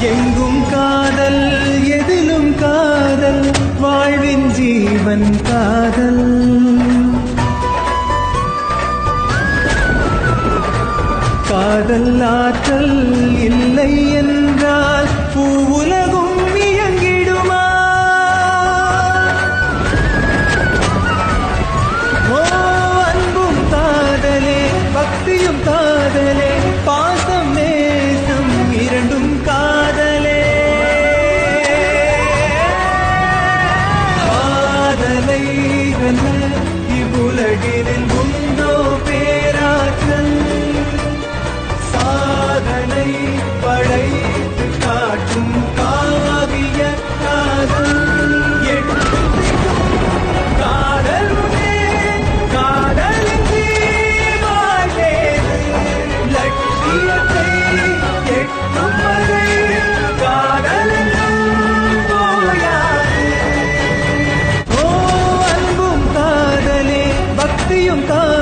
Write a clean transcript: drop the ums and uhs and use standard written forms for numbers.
எங்கும் காதல் எதிலும் காதல் வாழ்வின் ஜீவன் காதல் காதல் ஆற்றல் இல்லை என்றால் பூவுலகும் இயங்கிடுமா ஓ அன்பும் காதலே பக்தியும் காதலே பாசம் நேசம் இரண்டும் காதலே காதலை வெல்ல இவ்வுலகினில் உண்டோ பேராற்றல் சாதனை படைத்து காட்டும் காவிய காதல் காதலுமே காதலின்றி வாழ்வேது லட்சியத்தை எட்டும் வரை காதலென்றும் போயாது ஓ அன்பும் காதலே பக்தியும் காதலே